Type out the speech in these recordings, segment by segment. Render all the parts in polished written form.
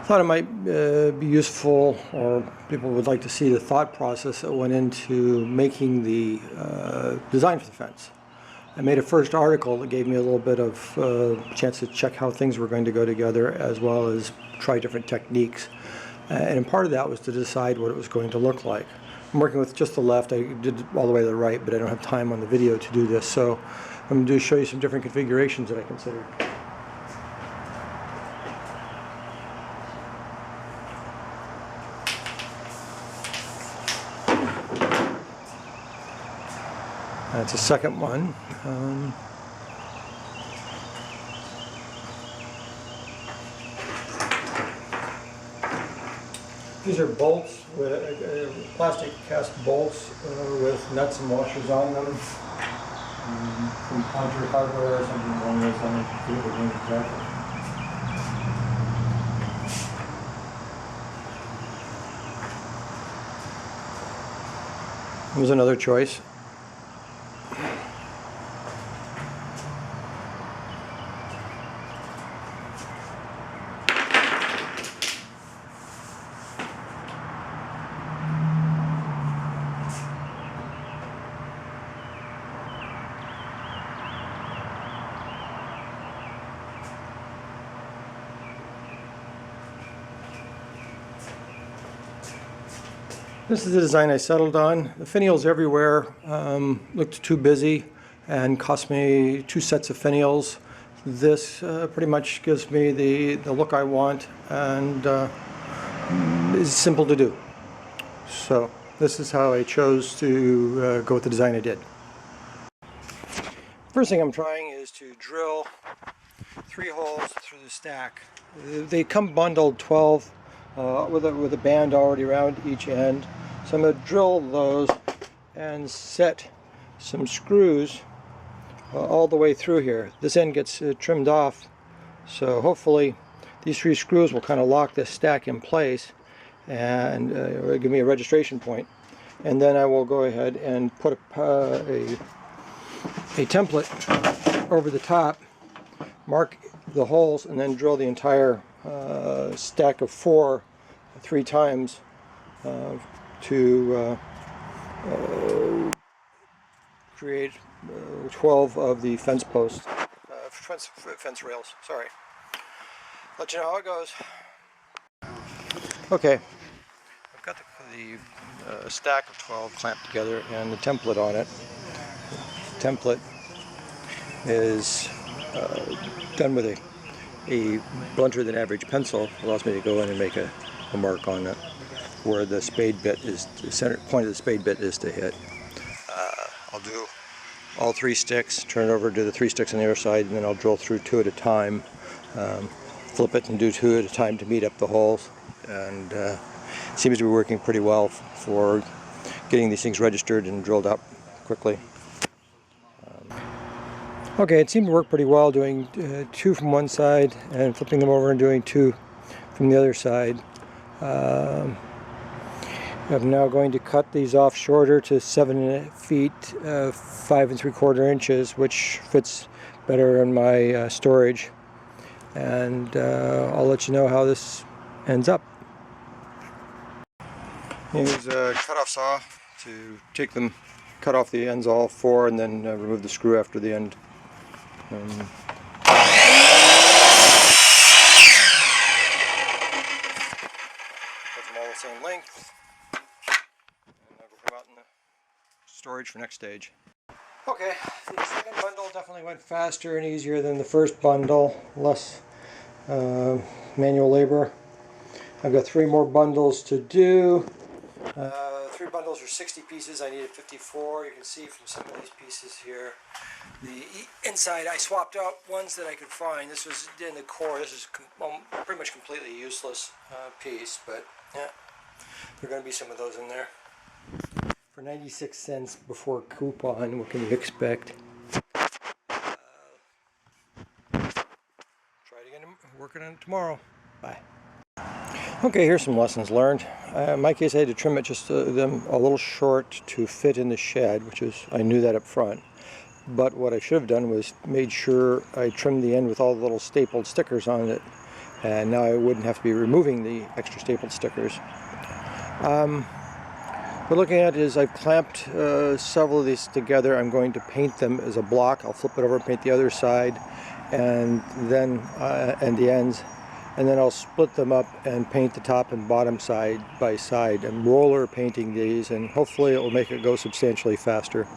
Thought it might be useful, or people would like to see the thought process that went into making the design for the fence. I made a first article that gave me a little bit of chance to check how things were going to go together, as well as try different techniques. And part of that was to decide what it was going to look like. I'm working with just the left. I did it all the way to the right, but I don't have time on the video to do this. So I'm going to show you some different configurations that I considered. That's a second one. These are bolts, with plastic cast bolts with nuts and washers on them. From Contour Hardware or something along those lines. I forget the name exactly. Here's another choice. This is the design I settled on. The finials everywhere looked too busy and cost me 2 sets of finials. This pretty much gives me the look I want and is simple to do. So this is how I chose to go with the design I did. First thing I'm trying is to drill 3 holes through the stack. They come bundled 12 with a band already around each end. So I'm going to drill those and set some screws all the way through here. This end gets trimmed off, so hopefully these 3 screws will kind of lock this stack in place and give me a registration point. And then I will go ahead and put a template over the top, mark the holes, and then drill the entire stack of 4 3 times to create 12 of the fence posts, fence rails, sorry. Let you know how it goes. Okay, I've got the stack of 12 clamped together and the template on it. The template is done with a blunter than average pencil. Allows me to go in and make a mark on it where the spade bit is, the center point of the spade bit is to hit. I'll do all 3 sticks, turn it over, do the 3 sticks on the other side, and then I'll drill through 2 at a time. Flip it and do 2 at a time to meet up the holes. And it seems to be working pretty well for getting these things registered and drilled up quickly. Okay, it seemed to work pretty well doing 2 from one side and flipping them over and doing 2 from the other side. I'm now going to cut these off shorter to 7 feet 5 3/4 inches, which fits better in my storage. And I'll let you know how this ends up. Use a cut-off saw to take them, cut off the ends all 4, and then remove the screw after the end. Put them all the same length, and they'll come out in the storage for next stage. Okay, the second bundle definitely went faster and easier than the first bundle, less manual labor. I've got 3 more bundles to do. 3 bundles are 60 pieces. I needed 54. You can see from some of these pieces here. The inside, I swapped out ones that I could find. This was in the core. This is pretty much completely useless piece, but yeah, there are going to be some of those in there. For 96 cents before coupon, what can you expect? Try it again, working on it tomorrow. Bye. Okay, here's some lessons learned. In my case, I had to trim it just them a little short to fit in the shed, which is, I knew that up front. But what I should have done was made sure I trimmed the end with all the little stapled stickers on it. and now I wouldn't have to be removing the extra stapled stickers. What we're looking at is I've clamped several of these together. I'm going to paint them as a block. I'll flip it over and paint the other side and then and the ends, and then I'll split them up and paint the top and bottom side by side. I'm roller painting these, and hopefully it will make it go substantially faster.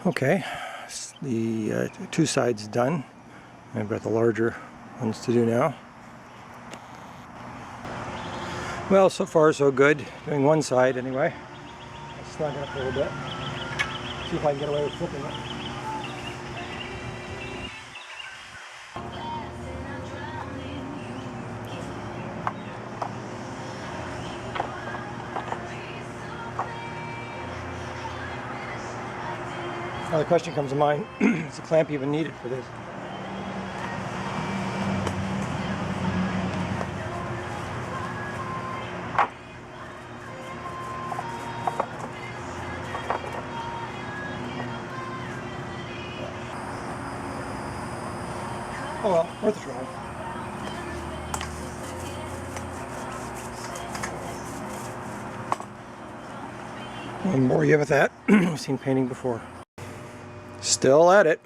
Okay, the two sides done. I've got the larger ones to do now. Well, so far so good. Doing one side anyway. I'll snug it up a little bit. See if I can get away with flipping it. Now the question comes to mind, is the clamp even needed for this? Oh well, worth a try. One more you with that. I've seen painting before. Still at it.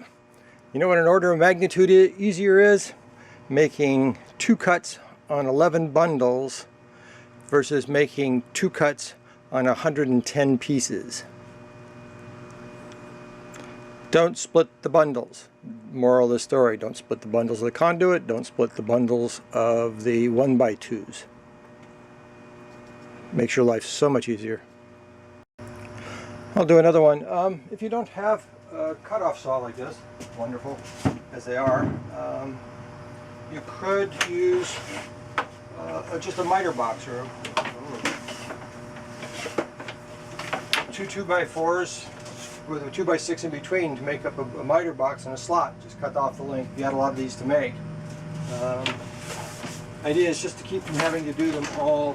You know what an order of magnitude easier is? Making 2 cuts on 11 bundles versus making 2 cuts on 110 pieces. Don't split the bundles. Moral of the story, don't split the bundles of the conduit, don't split the bundles of the 1x2s. Makes your life so much easier. I'll do another one. If you don't have a cutoff saw like this, wonderful as they are, you could use just a miter box or two 2x4s with a 2x6 in between to make up a miter box and a slot. Just cut off the length. You had a lot of these to make. Idea is just to keep from having to do them all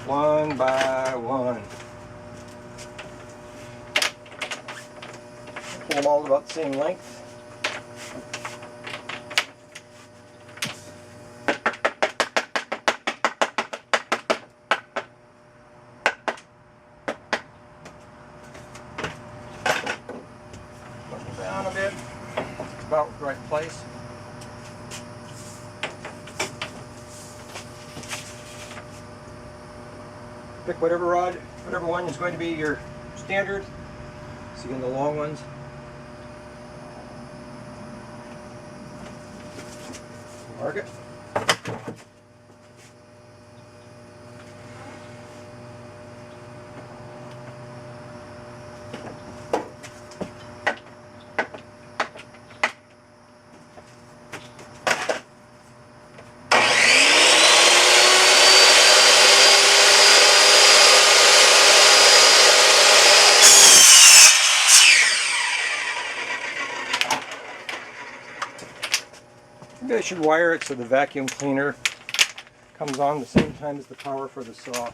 one by one. Pull them all about the same length. Push them down a bit. It's about the right place. Pick whatever rod, whatever one is going to be your standard. So again, the long ones. Mark it. Maybe I should wire it so the vacuum cleaner comes on the same time as the power for the saw.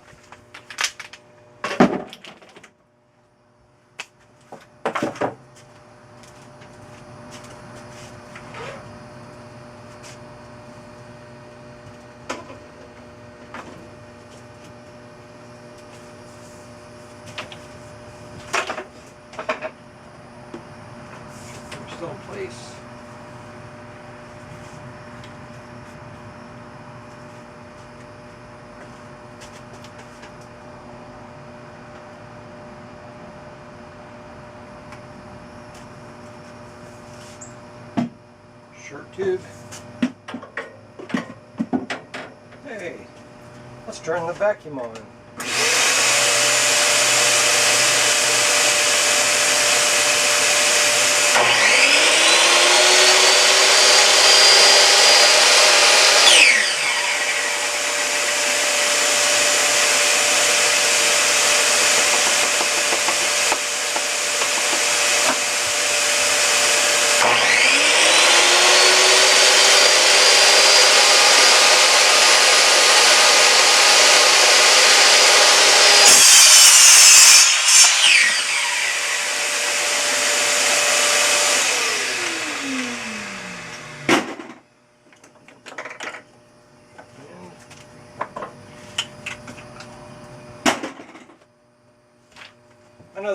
They're still in place. Short tube. Hey, let's turn the vacuum on.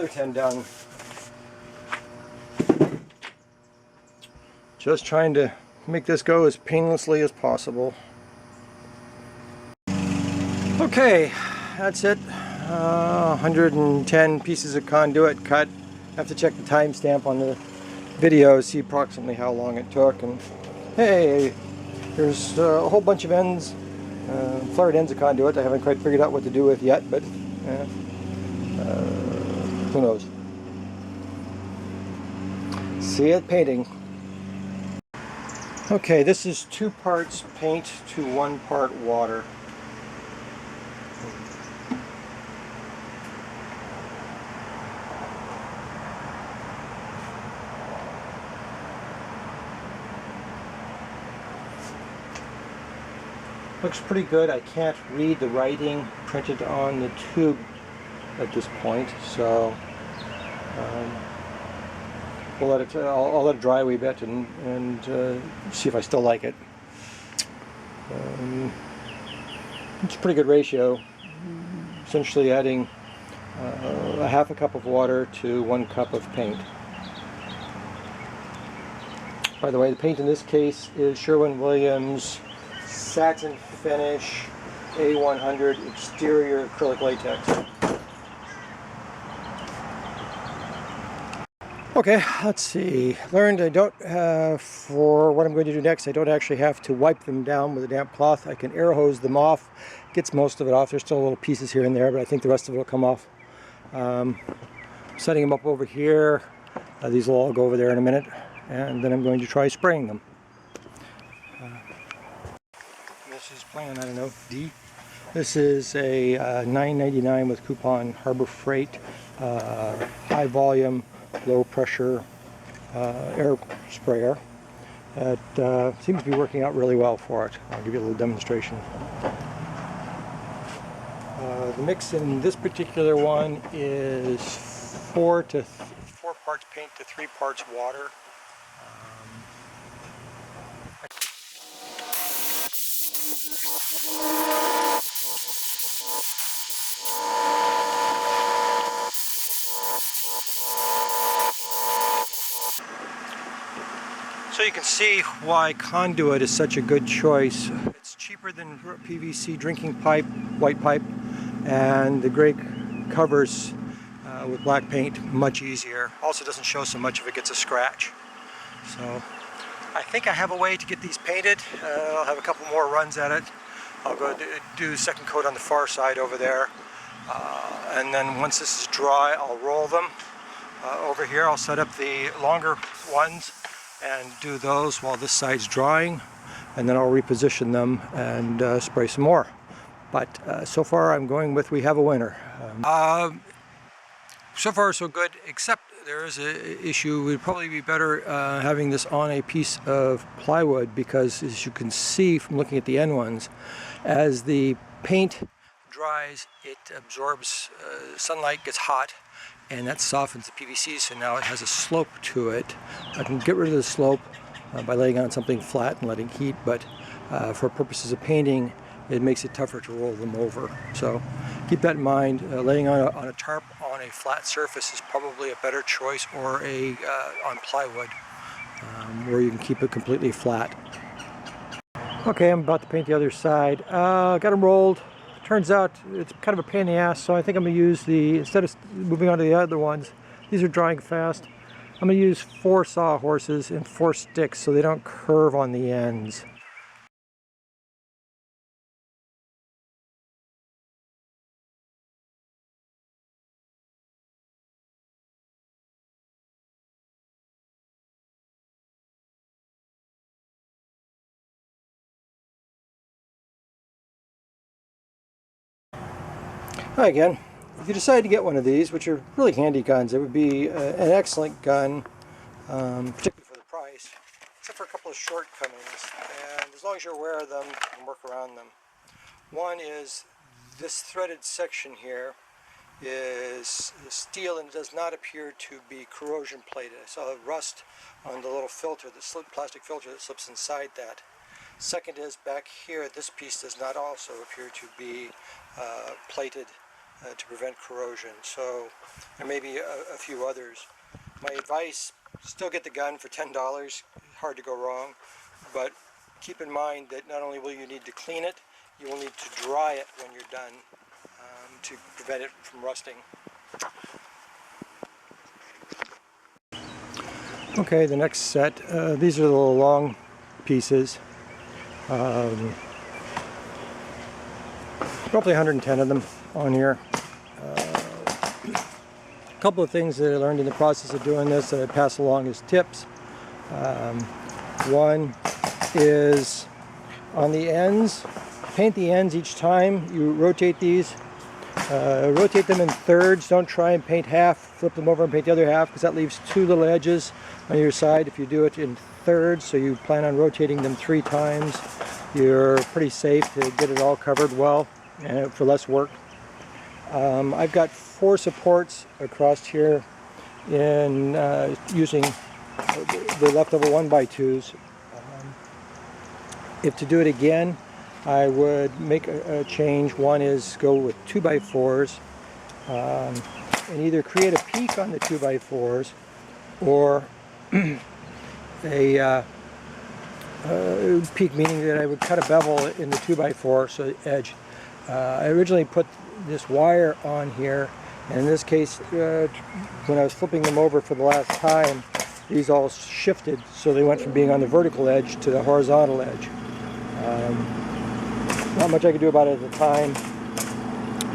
other 10 done. Just trying to make this go as painlessly as possible. Okay, that's it. 110 pieces of conduit cut. I have to check the timestamp on the video, see approximately how long it took. And hey, there's a whole bunch of ends, flared ends of conduit I haven't quite figured out what to do with yet, but who knows. See it painting. Okay, this is 2 parts paint to 1 part water. Looks pretty good. I can't read the writing printed on the tube at this point, so we'll let it. I'll let it dry a wee bit and see if I still like it. It's a pretty good ratio. Essentially adding a half a cup of water to 1 cup of paint. By the way, the paint in this case is Sherwin-Williams satin finish A100 exterior acrylic latex. Okay, let's see. Learned I don't, for what I'm going to do next, I don't actually have to wipe them down with a damp cloth. I can air hose them off. Gets most of it off. There's still little pieces here and there, but I think the rest of it will come off. Setting them up over here. These will all go over there in a minute, and then I'm going to try spraying them. This is plan, I don't know, D. This is a $9.99 with coupon Harbor Freight, high volume, low pressure air sprayer. It seems to be working out really well for it. I'll give you a little demonstration. The mix in this particular one is 4 parts paint to 3 parts water. So you can see why conduit is such a good choice. It's cheaper than PVC drinking pipe, white pipe, and the gray covers with black paint much easier. Also doesn't show so much if it gets a scratch. So I think I have a way to get these painted. I'll have a couple more runs at it. I'll go do the second coat on the far side over there. And then once this is dry, I'll roll them. Over here I'll set up the longer ones and do those while this side's drying, and then I'll reposition them and spray some more. But so far I'm going with we have a winner. So far so good, except there is an issue. It would probably be better having this on a piece of plywood, because as you can see from looking at the end ones, as the paint dries it absorbs sunlight, gets hot, and that softens the PVC, so now it has a slope to it. I can get rid of the slope by laying on something flat and letting heat, but for purposes of painting it makes it tougher to roll them over. So keep that in mind. Laying on a tarp on a flat surface is probably a better choice, or on plywood where you can keep it completely flat. Okay, I'm about to paint the other side. Got them rolled. Turns out it's kind of a pain in the ass, so I think I'm going to use instead of moving on to the other ones, these are drying fast, I'm going to use 4 sawhorses and 4 sticks so they don't curve on the ends. Hi again. If you decide to get one of these, which are really handy guns, it would be an excellent gun, particularly for the price, except for a couple of shortcomings. And as long as you're aware of them, you can work around them. One is this threaded section here is steel and does not appear to be corrosion plated. I saw rust on the little filter, the plastic filter that slips inside that. Second is back here, this piece does not also appear to be plated to prevent corrosion. So there may be a few others. My advice, still get the gun for $10, hard to go wrong, but keep in mind that not only will you need to clean it, you will need to dry it when you're done to prevent it from rusting. Okay, the next set, these are the little long pieces. Roughly 110 of them on here. A couple of things that I learned in the process of doing this that I pass along as tips. One is on the ends, paint the ends each time you rotate these. Rotate them in thirds. Don't try and paint half, flip them over and paint the other half, because that leaves two little edges on your side. If you do it in thirds, so you plan on rotating them 3 times, you're pretty safe to get it all covered well and for less work. I've got 4 supports across here in using the leftover 1x2s. If to do it again, I would make a change. One is go with 2x4s and either create a peak on the 2x4s or a peak, meaning that I would cut a bevel in the 2x4 so the edge. I originally put this wire on here, and in this case when I was flipping them over for the last time, these all shifted, so they went from being on the vertical edge to the horizontal edge. Not much I could do about it at the time,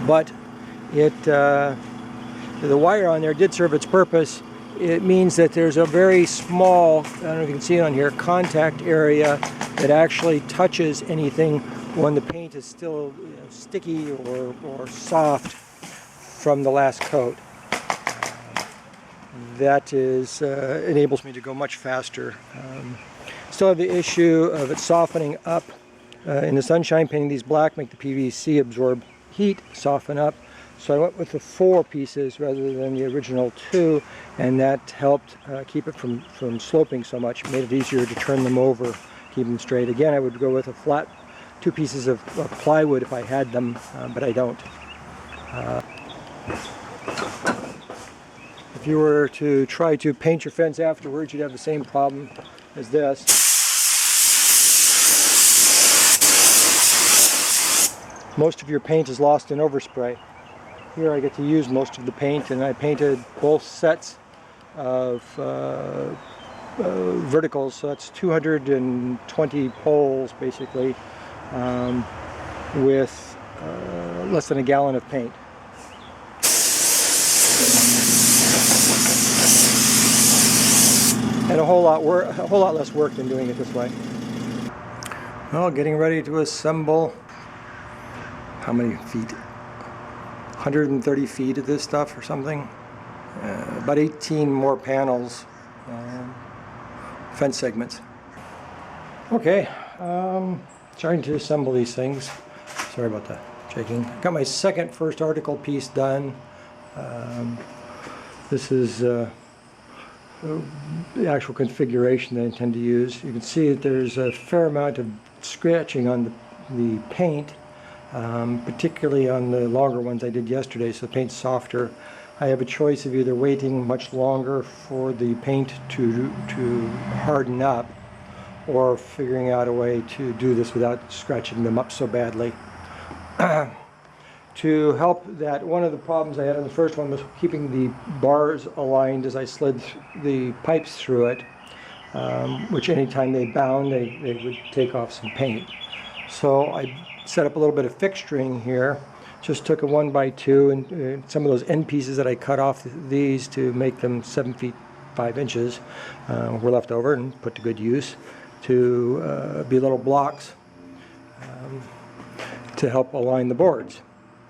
but the wire on there did serve its purpose. It means that there's a very small, I don't know if you can see it on here, contact area that actually touches anything when the paint is still sticky or soft from the last coat. That enables me to go much faster. Still have the issue of it softening up. In the sunshine, painting these black make the PVC absorb heat, soften up. So I went with the 4 pieces rather than the original 2, and that helped keep it from sloping so much. Made it easier to turn them over, keep them straight. Again, I would go with a flat 2 pieces of plywood if I had them, but I don't. If you were to try to paint your fence afterwards, you'd have the same problem as this. Most of your paint is lost in overspray. Here I get to use most of the paint, and I painted both sets of verticals, so that's 220 poles basically, with less than a gallon of paint. And a whole lot less work than doing it this way. Well, getting ready to assemble. How many feet? 130 feet of this stuff or something. About 18 more panels, fence segments. Okay, trying to assemble these things. Sorry about that shaking. Got my first article piece done. This is the actual configuration that I intend to use. You can see that there's a fair amount of scratching on the paint. Particularly on the longer ones I did yesterday, so the paint's softer. I have a choice of either waiting much longer for the paint to harden up, or figuring out a way to do this without scratching them up so badly. To help that, one of the problems I had on the first one was keeping the bars aligned as I slid the pipes through it, which anytime they bound, they would take off some paint. So I set up a little bit of fixturing here. Just took a 1x2 and some of those end pieces that I cut off these to make them 7 feet 5 inches were left over and put to good use to be little blocks to help align the boards.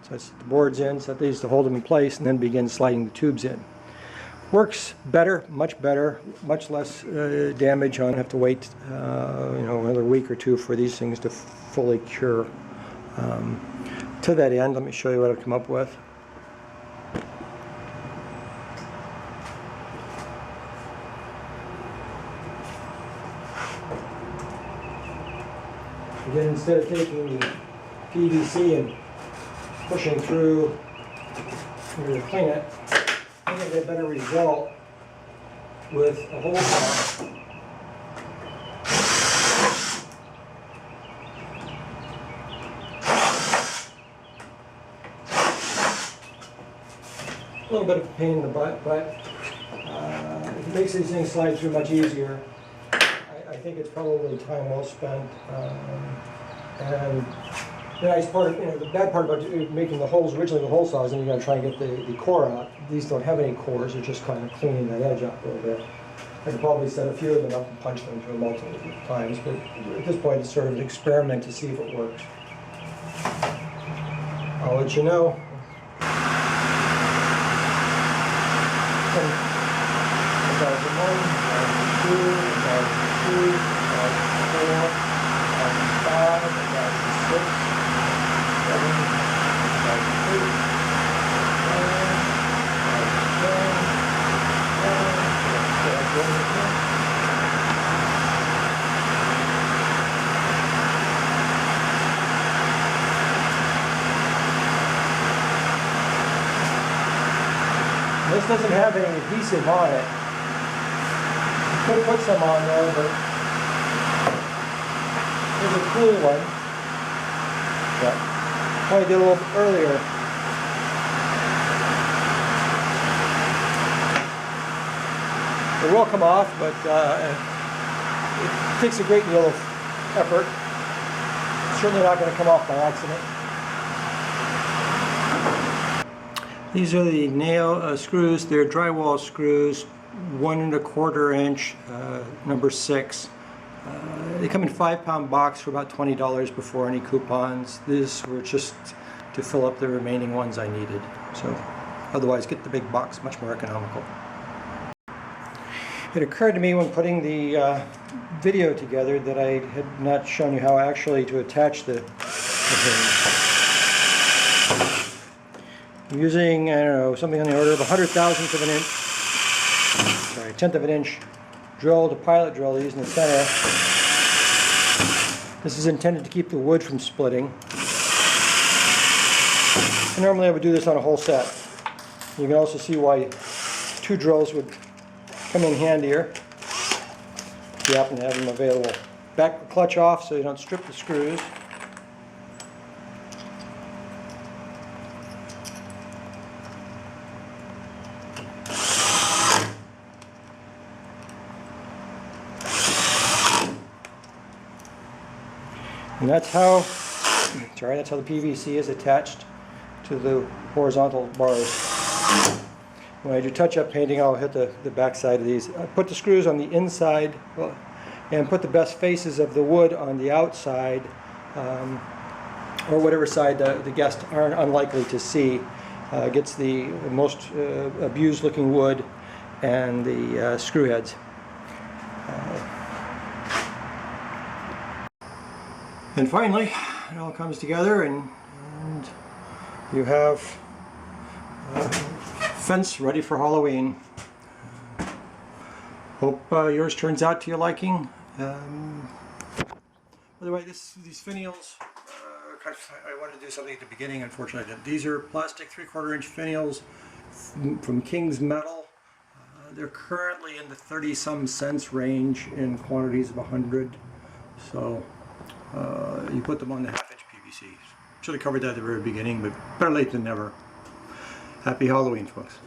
So I set the boards in, set these to hold them in place, and then begin sliding the tubes in. Works better, much less damage on. Have to wait another week or 2 for these things to fully cure. To that end, let me show you what I've come up with. Again, instead of taking the PVC and pushing through I'm going to clean it. I think I get a better result with a hole saw. A little bit of a pain in the butt, but it makes these things slide through much easier. I think it's probably time well spent. And the nice part, the bad part about making the holes originally with hole saws, and you got to try and get the core out. These don't have any cores; they're just kind of cleaning that edge up a little bit. I could probably set a few of them up and punch them through multiple times, but at this point, it's sort of an experiment to see if it works. I'll let you know. 2001, 2002, 2003, 2004, 2005, 2006, 2007, 2008, 2010, This doesn't have any adhesive on it. Could have put some on there, but there's a cool one. But I did a little bit earlier. It will come off, but it takes a great deal of effort. It's certainly not going to come off by accident. These are the nail screws. They're drywall screws, 1 1/4 inch, number 6. They come in a 5-pound box for about $20 before any coupons. These were just to fill up the remaining ones I needed. So otherwise, get the big box, much more economical. It occurred to me when putting the video together that I had not shown you how actually to attach the hinge. I'm using, I don't know, something on the order of 100,000th of an inch, sorry, 1/10 of an inch drill, to pilot drill these in the center. This is intended to keep the wood from splitting. And normally I would do this on a whole set. You can also see why 2 drills would come in handier if you happen to have them available. Back the clutch off so you don't strip the screws. And that's how the PVC is attached to the horizontal bars. When I do touch-up painting, I'll hit the back side of these. I put the screws on the inside and put the best faces of the wood on the outside, or whatever side the guests are unlikely to see. Gets the most abused looking wood and the screw heads. And finally, it all comes together and you have fence ready for Halloween. Hope yours turns out to your liking. By the way, these finials, I wanted to do something at the beginning, unfortunately I didn't. These are plastic 3/4 inch finials from King's Metal. They're currently in the 30-some cents range in quantities of 100. So you put them on the 1/2 inch PVC. Should have covered that at the very beginning, but better late than never. Happy Halloween, folks.